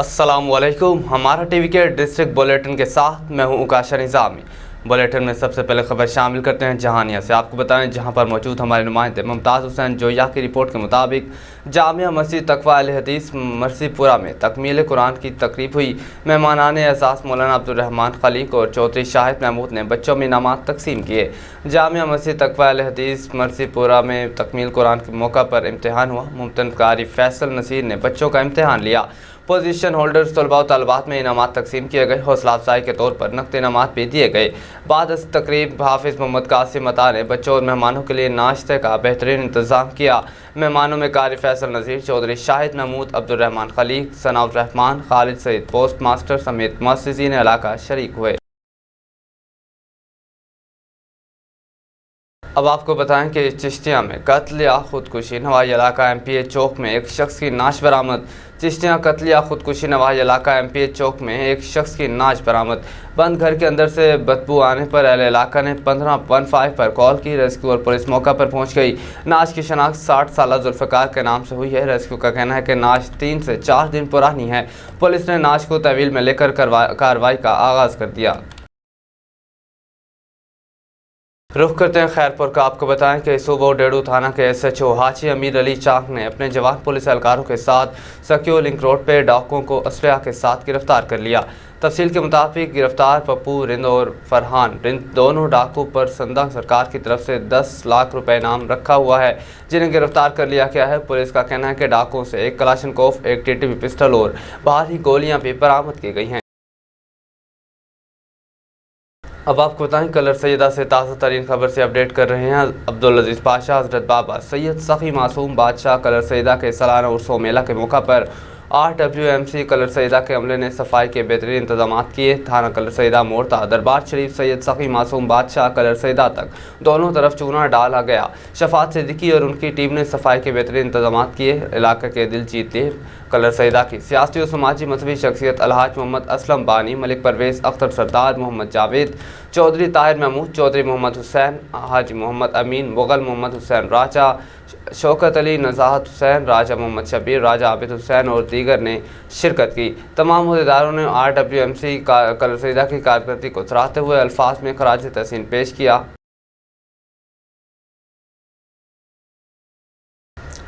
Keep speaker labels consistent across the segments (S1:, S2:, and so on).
S1: अस्सलामुअलैकुम। हमारा टीवी के डिस्ट्रिक्ट बुलेटिन के साथ मैं हूं उकाशा निज़ामी। बुलेटिन में सबसे पहले खबर शामिल करते हैं जहानिया से। आपको बताएं जहां पर मौजूद हमारे नुमाइंदे मुमताज़ हुसैन जोया की रिपोर्ट के मुताबिक जामिया मस्जिद तकवा अल हदीस मरसीपुरा में तकमील कुरान की तकरीब हुई। मेहमानान एजाज़ मौलाना अब्दुर्रहमान खलीक और चौधरी शाहिद महमूद ने बच्चों में इनामात तकसीम किए। जामिया मस्जिद तकवा अल हदीस मरसीपुरा में तकमील कुरान के मौका पर इम्तहान हुआ। मुमतन कारी फैसल नसीर ने बच्चों का इम्तहान लिया। पोजीशन होल्डर्स तलबा और तलबात में इनामात तकसीम किए गए। हौसला अफजाई के तौर पर नकद इनामात भी दिए गए। बाद इस तकरीब हाफिज़ मोहम्मद कासिम अता ने बच्चों और मेहमानों के लिए नाश्ते का बेहतरीन इंतजाम किया। मेहमानों में कारी फैसल नज़ीर, चौधरी शाहिद महमूद, अब्दुर्रहमान खलीक, सनाउर रहमान, खालिद सईद पोस्ट मास्टर समेत मुअस्सिसीन इलाका शरीक हुए। अब आपको बताएं कि चिश्तिया में कत्ल या खुदकुशी। नवाई इलाका MPA चौक में एक शख्स की नाश बरामद। चिश्तिया कत्ल या खुदकुशी। नवाई इलाका MPA चौक में एक शख्स की नाश बरामद। बंद घर के अंदर से बदबू आने पर अहले इलाका ने 1515 पर कॉल की। रेस्क्यू और पुलिस मौका पर पहुंच गई। नाश की शनाख्त 60 साल जुल्फ़िकार के नाम से हुई है। रेस्क्यू का कहना है कि नाश 3 से 4 दिन पुरानी है। पुलिस ने नाश को तहवील में लेकर कार्रवाई का आगाज़ कर दिया। रुख करते हैं खैरपुर का। आपको बताएं कि सूबा डेड़ू थाना के SHO हाजी अमीर अली चाक ने अपने जवान पुलिस एहलकारों के साथ सकियो लिंक रोड पर डाकुओं को असलहा के साथ गिरफ्तार कर लिया। तफसील के मुताबिक गिरफ्तार पप्पू रिंद और फरहान रिंद दोनों डाकू पर संदा सरकार की तरफ से 10 लाख रुपए इनाम रखा हुआ है, जिन्हें गिरफ्तार कर लिया गया है। पुलिस का कहना है कि डाकुओं से एक कलाशनकोफ, एक TTP पिस्टल और बाहरी गोलियां भी बरामद की गई हैं। अब आपको बताएं कलर सैयदा से ताज़ा तरीन खबर से अपडेट कर रहे हैं अब्दुल अजीज़ पाशा। हज़रत बाबा सैयद सफ़ी मासूम बादशाह कलर सैयदा के सालाना उर्सो मेला के मौका पर RWMC कलर सैयदा के अमले ने सफाई के बेहतरीन इंतजाम किए। थाना कलर सैयदा मोड़ता दरबार शरीफ सैयद सफ़ी मासूम बादशाह कलर सैयदा तक दोनों तरफ चूना डाला गया। शफात सिद्दीकी और उनकी टीम ने सफाई के बेहतरीन इंतजाम किए। इलाके के दिल जीत लिए। कलर सैयदा की सियासी और समाजी मजहबी शख्सियत अलहाज मोहम्मद असलम बानी, मलिक परवेज़ अख्तर सरदार, मोहम्मद जावेद चौधरी, ताहिर महमूद चौधरी, मोहम्मद हुसैन, हाजी मोहम्मद अमीन, मुगल मोहम्मद हुसैन राजा, शौकत अली, नज़ाहत हुसैन, राजा मोहम्मद शबीर, राजा आबिद हुसैन और दीगर ने शिरकत की। तमाम अहदेदारों ने RWMC कलर सैयदा की कारकर्दगी को सराहते हुए अल्फाज में खराज तहसीन पेश किया।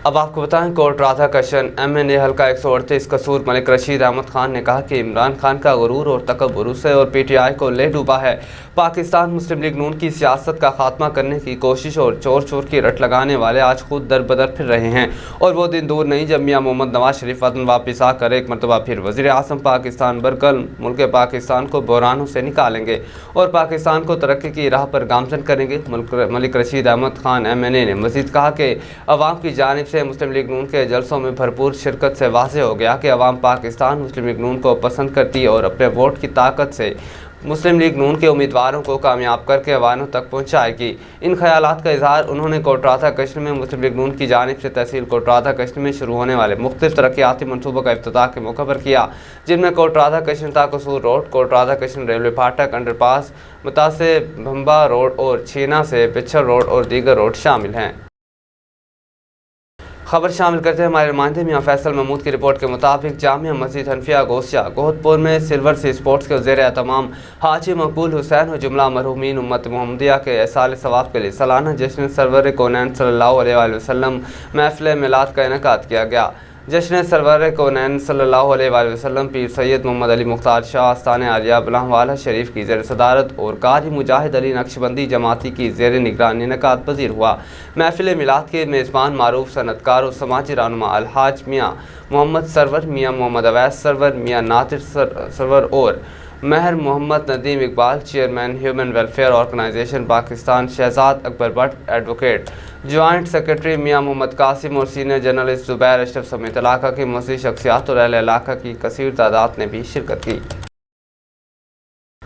S1: अब आपको बताएं कोर्ट राधाकृष्ण MNA हल्का 138 कसूर मलिक रशीद अहमद खान ने कहा कि इमरान खान का गुरूर और तकब्बुर उसे और PTI को ले डूबा है। पाकिस्तान मुस्लिम लीग नून की सियासत का खात्मा करने की कोशिश और चोर चोर की रट लगाने वाले आज खुद दर बदर फिर रहे हैं और वो दिन दूर नहीं जब मियां मोहम्मद नवाज शरीफ वतन वापस आकर एक मरतबा फिर वज़ीर आज़म पाकिस्तान बरकल मुल्क पाकिस्तान को बहरानों से निकालेंगे और पाकिस्तान को तरक्की की राह पर गामजन करेंगे। मलिक रशीद अहमद खान MNA ने मज़ीद कहा कि अवाम की जानिब से मुस्लिम लीग नून के जलसों में भरपूर शिरकत से वाज़ेह हो गया कि अवाम पाकिस्तान मुस्लिम लीग नून को पसंद करती है और अपने वोट की ताकत से मुस्लिम लीग नून के उम्मीदवारों को कामयाब करके अवानों तक पहुँचाएगी। इन ख्यालात का इजहार उन्होंने कोट राधाकृष्ण में मुस्लिम लीग नून की जानिब से तहसील कोट राधाकृष्ण में शुरू होने वाले मुख्तलिफ तरक्याती मनसूबों का इफ्तिताह के मौके पर किया, जिनमें कोट राधाकृष्ण ताकसूर रोड, कोट राधाकृष्ण रेलवे फाटक, अंडरपास, मुतासे भंबा रोड और छीना से पिछड़ रोड और दीगर रोड शामिल हैं। खबर शामिल करते हैं हमारे नुमाइंदे मियां फैसल महमूद की रिपोर्ट के मुताबिक जामिया मस्जिद हनफिया गोसिया गोहदपुर में सिल्वर सी स्पोर्ट्स के ज़ेर एहतमाम हाजी मकबूल हुसैन और जुमला मरहूमीन उम्मत मोहम्मदिया के एहसाल सवाब के लिए सालाना जश्न सरवर कौनैन सल्लल्लाहु अलैहि वसल्लम महफिल मिलाद का इनेकाद किया गया। जश्न सरवर कौनैन सल्लल्लाहु अलैहि वसल्लम पीर सैयद मोहम्मद अली मुख्तार शाह आस्तान आलिया बलहवाला शरीफ की ज़ेर सदारत और कारी मुजाहिद अली नक्शबंदी जमाती की ज़ेर निगरानी इनेकाद पजीर हुआ। महफिल मिलाद के मेज़बान मारूफ सनतकार और समाजी रहनुमा अलहाज मियाँ मोहम्मद सरवर, मियाँ मोहम्मद अवैस सरवर, मियाँ नातिर सरवर और Mehar Muhammad Nadeem Iqbal, chairman human welfare organisation Pakistan Shahzad Akbar Bhatt, advocate joint secretary Mian Muhammad Qasim और सीनियर जर्नलिस्ट जुबैर अशरफ समेत इलाका की मुस्लिम शख्सियात और अहले इलाका की कसीर तादाद ने भी शिरकत की।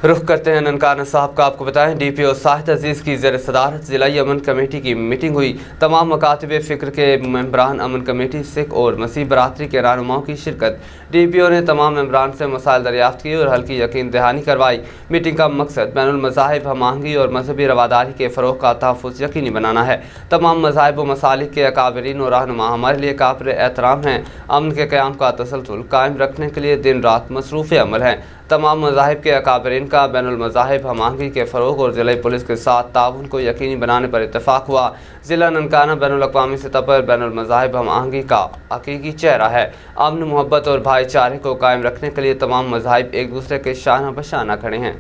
S1: रुख करते हैं ननकाना साहब का। आपको बताएं DPO साहिद अजीज़ की ज़ेर सदारत ज़िलाई अमन कमेटी की मीटिंग हुई। तमाम मकातब फ़िक्र के मेम्बरान, अमन कमेटी, सिख और मसीह बरादरी के रहनुमाओं की शिरकत। DPO ने तमाम मेम्बरान से मसाइल दरियाफ्त किए और हल की यकीन दहानी करवाई। मीटिंग का मकसद बैनुल मज़ाहिब हम आहंगी और मजहबी रवादारी के फ़रोग़ का तहफ़्फ़ुज़ यकीनी बनाना है। तमाम मज़ाहिब व मसालिक के अकाबरीन और रहनुमा हमारे लिए काबिल एहतराम हैं। अमन के क़याम का तसलसल कायम रखने के लिए दिन रात मसरूफ़ अमल हैं। तमाम मज़ाहिब के अकाबरीन का बैनुल मज़ाहिब हम आहंगी के फ़रोग़ और ज़िला पुलिस के साथ ताउन को यकीनी बनाने पर इत्तफ़ाक़ हुआ। ज़िला ननकाना बैनुल अक़वामी सतह पर बैनुल मज़ाहिब हम आहंगी का हकीकी चेहरा है। अमन, मोहब्बत और भाईचारे को कायम रखने के लिए तमाम मज़ाहिब एक दूसरे के शाना बशाना खड़े हैं।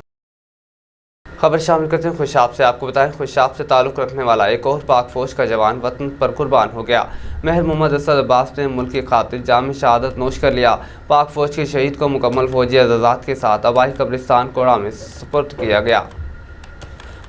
S1: खबर शामिल करते हैं खुशाब से। आपको बताएं, खुशाब से ताल्लुक़ रखने वाला एक और पाक फ़ौज का जवान वतन पर कुर्बान हो गया। महर मोहम्मद असद अब्बास ने मुल्क की खातिर जाम शहादत नोश कर लिया। पाक फ़ौज के शहीद को मुकम्मल फ़ौजी एज़ाज़ात के साथ आबाई कब्रिस्तान कोड़ा में सुपुर्द किया गया।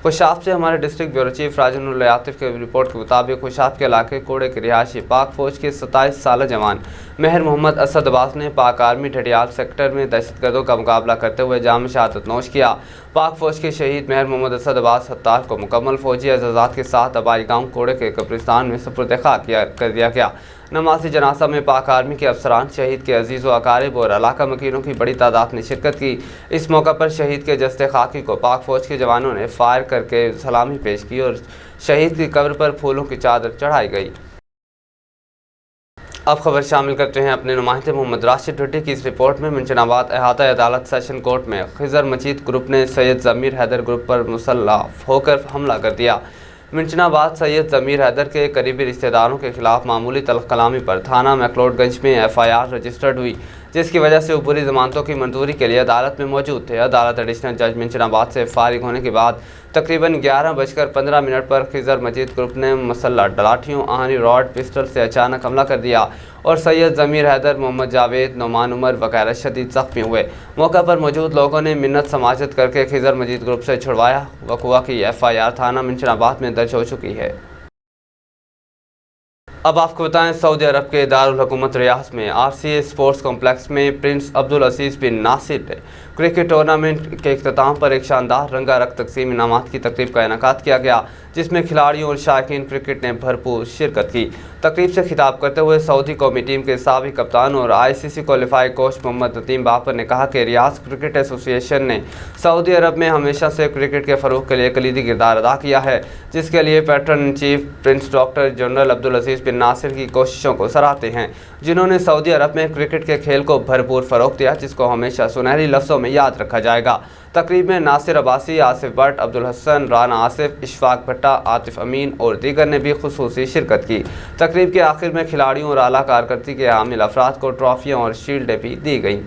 S1: खुशाब से हमारे डिस्ट्रिक्ट ब्यूरो चीफ राजन आतिफ के रिपोर्ट के मुताबिक खुशाब के इलाके कोड़े के रिहायशी पाक फ़ौज के 27 साल जवान महर मोहम्मद असद अब्बास ने पाक आर्मी ढडियाल सेक्टर में दहशतगर्दों का मुकाबला करते हुए जाम शहादत नोश किया। पाक फ़ौज के शहीद महर मोहम्मद असद अब्बास हत्तार को मुकम्मल फ़ौजी एज़ाज़ात के साथ आबाई गाँव कोड़े के कब्रिस्तान में सुपुर्द खाक कर दिया गया। नमाज़ी जनासा में पाक आर्मी के अफसरान, शहीद के अजीज़ व अकारिब और इलाका मकीनों की बड़ी तादाद ने शिरकत की। इस मौका पर शहीद के जस्ते खाकी को पाक फ़ौज के जवानों ने फायर करके सलामी पेश की और शहीद की कब्र पर फूलों की चादर चढ़ाई गई। अब खबर शामिल करते हैं अपने नुमाइंदे मोहम्मद राशिद ढुड्डी की इस रिपोर्ट में। मुंशनाबाद अहाता अदालत सेशन कोर्ट में खिज़र मजीद ग्रुप ने सैयद ज़मीर हैदर ग्रुप पर मुसल्लह होकर हमला कर दिया। मुंशनाबाद सैयद ज़मीर हैदर के करीबी रिश्तेदारों के खिलाफ मामूली तल्ख़ कलामी पर थाना मैक्लोडगंज में FIR रजिस्टर्ड हुई, जिसकी वजह से ऊपरी ज़मानतों की मंजूरी के लिए अदालत में मौजूद थे। अदालत एडिशनल जज मुंशनाबाद से फारिग होने के बाद तकरीबन 11:15 पर खिज़र मजीद ग्रुप ने मुसल्लह लाठियों, आहनी रॉड, पिस्टल से अचानक हमला कर दिया और सैयद ज़मीर हैदर, मोहम्मद जावेद, नौमान उमर वगैरह शदीद ज़ख्मी हुए। मौका पर मौजूद लोगों ने मिन्नत समाजत करके खिज़र मजीद ग्रुप से छुड़वाया। वक़ुआ की FIR थाना मुंशनाबाद में दर्ज हो चुकी है। अब आपको बताएं, सऊदी अरब के दारुल हुकूमत रियाद में RCA स्पोर्ट्स कॉम्प्लेक्स में Prince Abdul Aziz bin Nasir cricket tournament के इख्तिताम पर एक शानदार रंगारंग तकसीम इनामात की तकरीब का इनेकाद किया गया, जिसमें खिलाड़ियों और शायकीन क्रिकेट ने भरपूर शिरकत की। तकरीब से खिताब करते हुए सऊदी कौमी टीम के साबिक कप्तान और ICC qualified coach Mohammad Nadeem Babar ने कहा कि रियाद क्रिकेट एसोसिएशन ने सऊदी अरब में हमेशा से क्रिकेट के फ़रोग़ के लिए कलीदी किरदार अदा किया है, जिसके लिए patron in chief prince doctor general Abdul Aziz bin Nasir की कोशिशों को सराहते हैं, जिन्होंने सऊदी अरब में क्रिकेट के खेल को भरपूर फ़रोग़ दिया, जिसको हमेशा सुनहरी लफ्ज़ों में याद रखा जाएगा। तकरीब में नासिर अब्बासी, आसिफ भट्ट, अब्दुल हसन, राना आसिफ, इशफाक भट्टा, आतिफ अमीन और दीगर ने भी खुसूसी शिरकत की। तकरीब के आखिर में खिलाड़ियों और आला कारकर्दगी के हामिल अफराद को ट्रॉफियाँ और शील्डें भी दी गईं।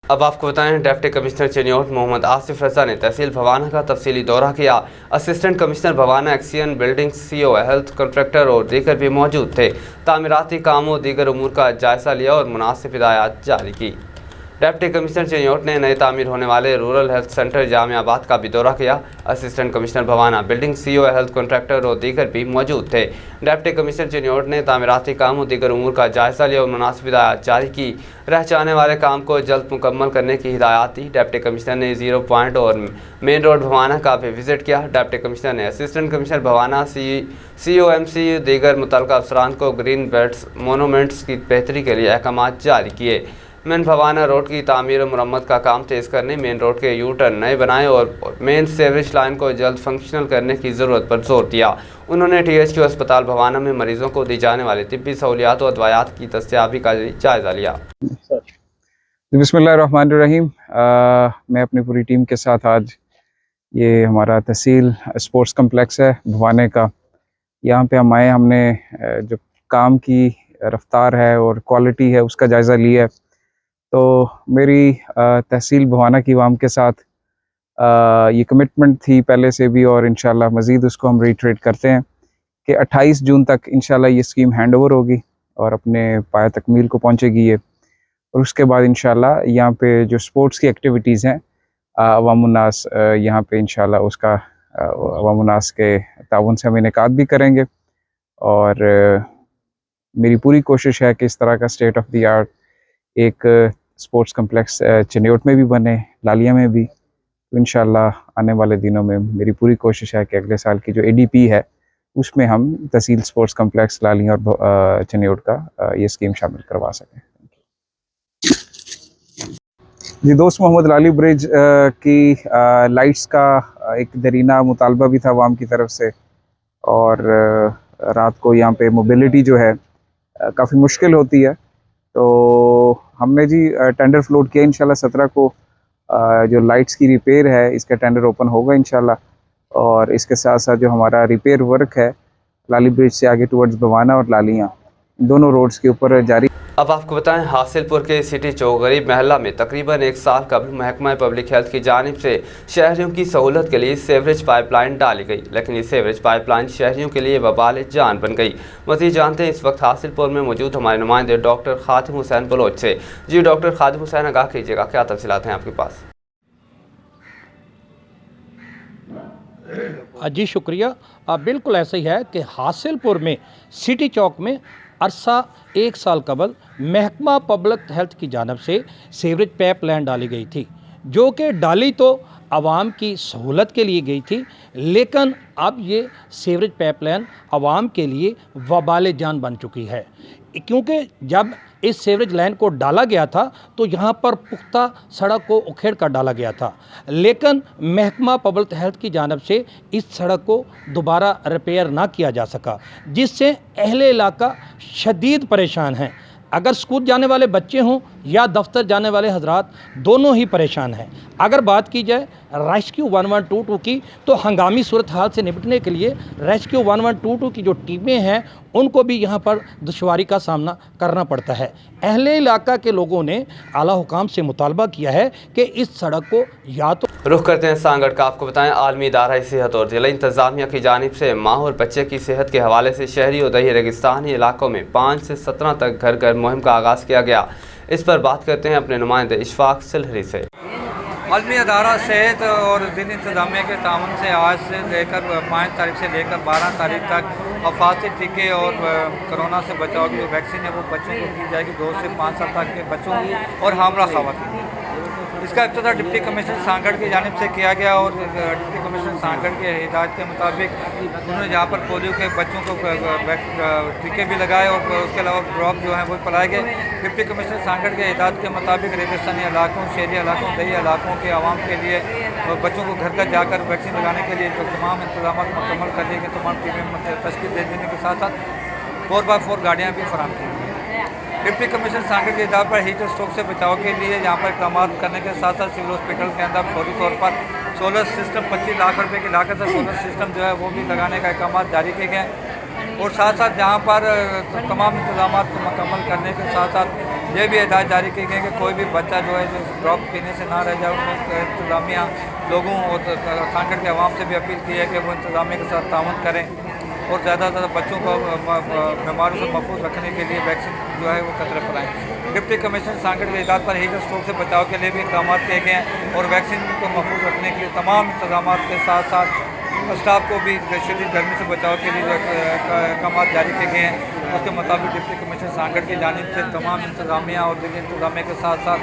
S1: अब आपको बताएं, डिप्टी कमिश्नर चिन्योट मोहम्मद आसिफ रजा ने तहसील भवाना का तफसीली दौरा किया। Assistant commissioner Bawana, एक्सियन building, CO, health contractor और दीगर भी मौजूद थे। तामीराती कामों, दीगर उमूर का जायजा लिया और मुनासिब हिदायत जारी की। डिप्टी कमिश्नर चिन्योट ने नए तामीर होने वाले रूरल हेल्थ सेंटर जामियाबाद का भी दौरा किया। Assistant commissioner Bawana, building, CO, health contractor और दीगर भी मौजूद थे। डिप्टी कमिश्नर चिन्योट ने तामीराती कामों, दीगर उमूर का जायजा लिया और मुनासिब हिदायत जारी की। रह जाने वाले काम को जल्द मुकम्मल करने की हिदायत दी। डिप्टी कमिश्नर ने 0 पॉइंट और मेन रोड भवाना का भी विजिट किया। डिप्टी कमिश्नर ने असिस्टेंट कमिश्नर भवाना, COMC, दीगर मुतल्लिका अफसरान को ग्रीन बेल्ट्स मोनूमेंट्स की बेहतरी के लिए अहकाम जारी किए। मेन भवाना रोड की तामीर और मरम्मत का काम तेज़ करने, मेन रोड के U-टर्न नए बनाए और मेन सेवरेज लाइन को जल्द फंक्शनल करने की ज़रूरत पर जोर दिया। उन्होंने THQ अस्पताल भवाना में मरीजों को दी जाने वाली तिब्बी सहूलियात और अद्वियात की दस्तयाबी का जायज़ा लिया।
S2: बिस्मिल्लाहिर्रहमानिर्रहीम। मैं अपनी पूरी टीम के साथ आज ये हमारा तहसील स्पोर्ट्स कम्प्लेक्स है भवाने का, यहाँ पे हम आए। हमने जो काम की रफ्तार है और क्वालिटी है उसका जायज़ा लिया है। तो मेरी तहसील भवाना की आवाम के साथ ये कमिटमेंट थी पहले से भी, और इंशाल्लाह मज़ीद उसको हम रीट्रेट करते हैं कि 28 जून तक इंशाल्लाह ये स्कीम हैंड ओवर होगी और अपने पाया तकमील को पहुंचेगी ये। और उसके बाद इंशाल्लाह यहाँ पे जो स्पोर्ट्स की एक्टिविटीज़ हैं अवामुन्नास यहाँ पे इंशाल्लाह उसका अवामुन्नास के ताउन से हम इनेकाद भी करेंगे। और मेरी पूरी कोशिश है कि इस तरह का स्टेट ऑफ द आर्ट एक स्पोर्ट्स कम्प्लेक्स चिन्योट में भी बने, लालिया में भी। तो इंशाल्लाह आने वाले दिनों में मेरी पूरी कोशिश है कि अगले साल की जो ADP है उसमें हम तहसील स्पोर्ट्स कम्प्लेक्स लालिया और चिन्योट का ये स्कीम शामिल करवा सकें। जी, दोस्त मोहम्मद लाली ब्रिज की लाइट्स का एक दरीना मुतालबा भी था अवाम की तरफ से, और रात को यहाँ पे मोबिलिटी जो है काफ़ी मुश्किल होती है। तो हमने जी टेंडर फ्लोट किया इंशाल्लाह 17 को। जो लाइट्स की रिपेयर है इसका टेंडर ओपन होगा इंशाल्लाह, और इसके साथ साथ जो हमारा रिपेयर वर्क है लाली ब्रिज से आगे टुवर्ड्स बवाना और लालियाँ दोनों रोड्स के ऊपर जारी।
S1: अब आपको बताएं, हासिलपुर के सिटी चौक गरीब महल्ला में तकरीबन 1 साल कबल महकमा पब्लिक हेल्थ की जानिब से शहरियों की सहूलत के लिए सीवरेज पाइपलाइन डाली गई, लेकिन ये सीवरेज पाइपलाइन शहरियों के लिए वबाल जान बन गई। मज़ीद जानते हैं इस वक्त हासिलपुर में मौजूद हमारे नुमाइंदे डॉक्टर खातिम हुसैन बलोच से। जी डॉक्टर खातिम हुसैन, आगाह कीजिएगा, क्या तफसीलात हैं आपके पास?
S3: जी शुक्रिया। बिल्कुल ऐसा ही है कि हासिलपुर में सिटी चौक में अरसा 1 साल कबल महकमा पब्लिक हेल्थ की जानब से सीवरेज पाइप लाइन डाली गई थी, जो कि डाली तो आवाम की सहूलत के लिए गई थी, लेकिन अब ये सीवरेज पाइप लाइन आवाम के लिए वबाल जान बन चुकी है। क्योंकि जब इस सीवरेज लाइन को डाला गया था तो यहाँ पर पुख्ता सड़क को उखेड़ कर डाला गया था, लेकिन महकमा पब्लिक हेल्थ की जानब से इस सड़क को दोबारा रिपेयर ना किया जा सका, जिससे अहले इलाका शदीद परेशान हैं। अगर स्कूल जाने वाले बच्चे हों या दफ्तर जाने वाले हजरात, दोनों ही परेशान हैं। अगर बात की जाए रेस्क्यू 1122 की, तो हंगामी सूरत हाल से निपटने के लिए रेस्क्यू 1122 की जो टीमें हैं उनको भी यहाँ पर दुश्वारी का सामना करना पड़ता है। अहले इलाका के लोगों ने आला हुकाम से मुतालबा किया है कि इस सड़क को या तो
S1: रुख करते हैं सांगड़ का। आपको बताएं, आलमी इदारा सेहत और जिला इंतजामिया की जानिब से माँ और बच्चे की सेहत के हवाले से शहरी और दही रेगिस्तानी इलाकों में 5 से 17 तक घर घर मुहिम का आगाज़ किया गया। इस पर बात करते हैं अपने नुमाइंदे इशफाक सिलहरी से।
S4: आलमी अदारा सेहत और जिला इंतजामिया के ताउन से आज से लेकर 5 तारीख से लेकर 12 तारीख तक अफाती टीके और कोरोना से बचाव की जो वैक्सीन है वो बच्चों को की जाएगी, 2 से 5 साल तक के बच्चों और हामला खवातीन। इसका इब्तिदा डिप्टी कमिश्नर सांगड़ की जानिब से किया गया, और डिप्टी कमिश्नर सांगड़ के हिदायत के मुताबिक उन्होंने यहाँ पर पोलियो के बच्चों को टीके भी लगाए और उसके अलावा ड्रॉप जो हैं वो पिलाए गए। डिप्टी कमिश्नर सांगड़ के हिदायत के मुताबिक रेगिस्तानी इलाकों, शहरी इलाकों, दही इलाकों के आवाम के लिए बच्चों को घर घर जाकर वैक्सीन लगाने के लिए जो तमाम इंतजाम मुकम्मल कर दिए गए, तमाम टीमें तश्कील दे देने के साथ साथ 4x4 गाड़ियाँ भी फराहम की गई। डिप्टी कमिश्नर सांगड़ के इदारे पर हीट स्ट्रोक से बचाव के लिए यहाँ पर इक़दाम करने के साथ साथ सिविल हॉस्पिटल के अंदर फौरी तौर पर सोलर सिस्टम 25 लाख रुपए की लागत से सोलर सिस्टम जो है वो भी लगाने का इक़दाम जारी किए गए, और साथ साथ जहाँ पर तमाम इंतजाम को मुकम्मल करने के साथ साथ ये भी हिदायत जारी की गई कि कोई भी बच्चा जो है जो ड्रॉप पीने से ना रह जाए। उन्हें इंतजामिया लोगों और सांगड़ के अवाम से भी अपील की है कि वो इंतजामिया के साथ ताउन करें और ज़्यादा से ज़्यादा बच्चों को बीमारियों से महफूज रखने के लिए वैक्सीन जो है वो कतरे फैलाएँ। डिप्टी कमिश्नर सांगड़ के हिदायत पर हीट स्ट्रोक से बचाव के लिए भी इक़दाम किए गए हैं, और वैक्सीन को महफूज रखने के लिए तमाम इंतजाम के साथ साथ स्टाफ को भी शदीद गर्मी से बचाव के लिए इक़दाम जारी किए गए हैं। उसके मुताबिक डिप्टी कमिश्नर सांगड़ की जानिब से तमाम इंतजामिया और जिला इंतजामिया के साथ साथ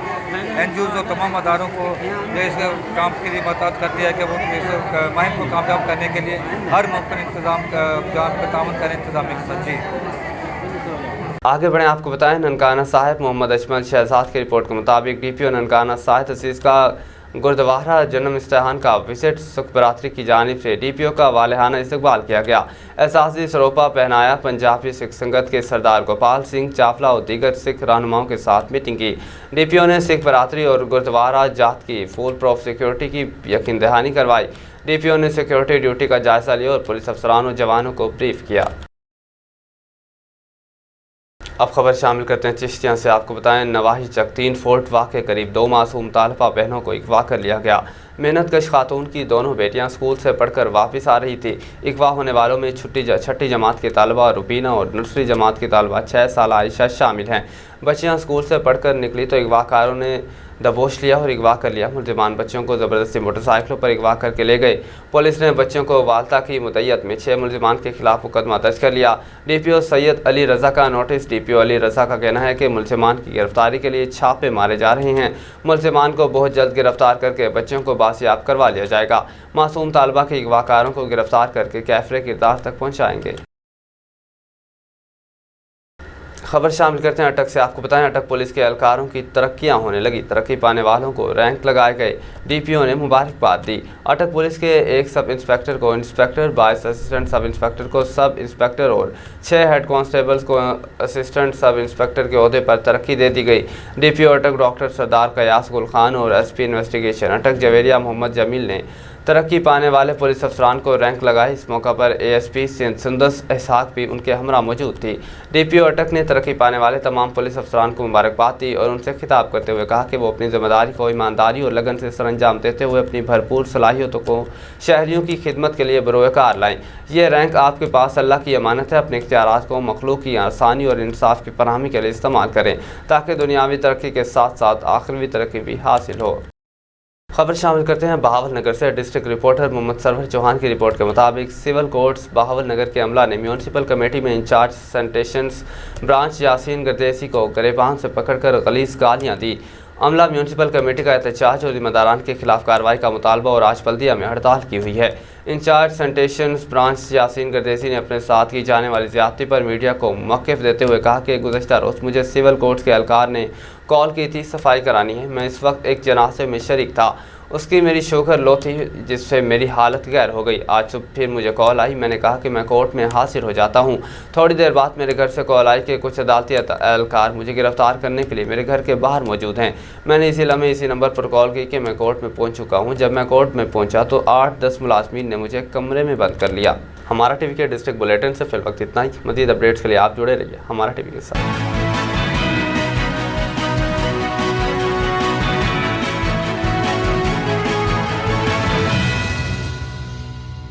S4: NGOs और तमाम अदारों को इस काम के लिए मदद कर दिया है कि वो इस मुहिम को कामयाब करने के लिए हर मुमकिन इंतजाम का ताउन करें इंतजामिया के साथ। जी
S1: आगे बढ़ें, आपको बताएं, ननकाना साहिब मोहम्मद अजमल शहजाद की रिपोर्ट के मुताबिक DPO ननकाना साहिब तहसील का गुरुद्वारा जन्म इस्तेहान का विजिट सुख बरादरी की जानिब से DPO का वालहाना इस्तकबाल किया गया। एहसासी सरोपा पहनाया। पंजाबी सिख संगत के सरदार गोपाल सिंह चाफला और दीगर सिख रहनुमाओं के साथ मीटिंग की। DPO ने सिख बरादरी और गुरुद्वारा जात की फुल प्रूफ सिक्योरिटी की यकीन दहानी करवाई। DPO ने सिक्योरिटी ड्यूटी का जायजा लिया और पुलिस अफसरान और जवानों को ब्रीफ किया। अब खबर शामिल करते हैं चिश्तियाँ से। आपको बताएं, नवाही चक 3 फुट वाक़े करीब 2 मासूम तालिबा बहनों को अगवा कर लिया गया। मेहनतकश खातून की दोनों बेटियां स्कूल से पढ़कर वापस आ रही थी। अगवा होने वालों में छठी जमात के तालिबा रुबीना और नर्सरी जमात की तालिबा 6 साल आयशा शामिल हैं। बच्चियां स्कूल से पढ़कर निकली तो अगवाकारों ने दबोच लिया और अगवा कर लिया। मुलजिमान बच्चों को ज़बरदस्ती मोटरसाइकिलों पर अगवा करके ले गए। पुलिस ने बच्चों को वालता की मुद्दत में 6 मुलजिमान के खिलाफ मुकदमा दर्ज कर लिया। DPO सैयद अली रज़ा का नोटिस। DPO अली रज़ा का कहना है कि मुलजिमान की गिरफ्तारी के लिए छापे मारे जा रहे हैं। मुलजिमान को बहुत जल्द गिरफ्तार करके बच्चों को बासियाब करवा लिया जाएगा। मासूम तालबा के अगवाकारों को गिरफ्तार करके कैफरे किरदार तक पहुँचाएंगे। खबर शामिल करते हैं अटक से। आपको बताएं, अटक पुलिस के एहलकारों की तरक्कियां होने लगी। तरक्की पाने वालों को रैंक लगाए गए। DPO ने मुबारकबाद दी। अटक पुलिस के एक सब इंस्पेक्टर को इंस्पेक्टर, 22 असिस्टेंट सब इंस्पेक्टर को सब इंस्पेक्टर और 6 हेड कांस्टेबल्स को असिस्टेंट सब इंस्पेक्टर के ओहदे पर तरक्की दे दी गई। DPO अटक डॉक्टर सरदार कयास गुल खान और SP इन्वेस्टिगेशन अटक जवेरिया मोहम्मद जमील ने तरक्की पाने वाले पुलिस अफसरान को रैंक लगाए। इस मौका पर ASP सुंदस इसहाक भी उनके हमरा मौजूद थी। DPO अटक ने तरक्की पाने वाले तमाम पुलिस अफसरान को मुबारकबाद दी और उनसे खिताब करते हुए कहा कि वो अपनी जिम्मेदारी को ईमानदारी और लगन से सरअंजाम देते हुए अपनी भरपूर सलाहियतों को शहरियों की खिदमत के लिए बरोकार लाएँ। ये रैंक आपके पास अल्लाह की अमानत है। अपने इख्तियारात को मखलूक की आसानी और इंसाफ की फराहमी के लिए इस्तेमाल करें ताकि दुनियावी तरक्की के साथ साथ आखिरवी तरक्की भी हासिल हो। खबर शामिल करते हैं बहावल नगर से। डिस्ट्रिक्ट रिपोर्टर मोहम्मद सरवर चौहान की रिपोर्ट के मुताबिक सिविल कोर्ट्स बहावल नगर के अमला ने म्यूनसिपल कमेटी में इंचार्ज सैनिटेशंस ब्रांच यासीन गर्देसी को गरेबान से पकड़कर गलीज़ गालियाँ दी। अमला म्यूनसिपल कमेटी का एहतजाज और जिम्मेदारान के खिलाफ कार्रवाई का मुतालबा और आज बल्दिया में हड़ताल की हुई है। इंचार्ज सैनिटेशंस ब्रांच यासीन गर्देसी ने अपने साथ की जाने वाली ज़्यादती पर मीडिया को मौक़िफ़ देते हुए कहा कि गुज़श्ता रोज़ मुझे सिविल कोर्ट्स के एहलकार ने कॉल की थी, सफाई करानी है। मैं इस वक्त एक जनाजे में शरीक था, उसकी मेरी शुगर लो थी जिससे मेरी हालत गैर हो गई। आज सुबह फिर मुझे कॉल आई। मैंने कहा कि मैं कोर्ट में हाजिर हो जाता हूँ। थोड़ी देर बाद मेरे घर से कॉल आई कि कुछ अदालती एहलकार मुझे गिरफ्तार करने के लिए मेरे घर के बाहर मौजूद हैं। मैंने इसी लम्हे इसी नंबर पर कॉल की कि मैं कोर्ट में पहुँच चुका हूँ। जब मैं कोर्ट में पहुँचा तो 8-10 मुलाजमीन ने मुझे कमरे में बंद कर लिया। हमारा TV के डिस्ट्रिक्ट बुलेटिन से फिल वक्त इतना ही। मज़ीद अपडेट्स के लिए आप जुड़े रहिए हमारा TV के साथ।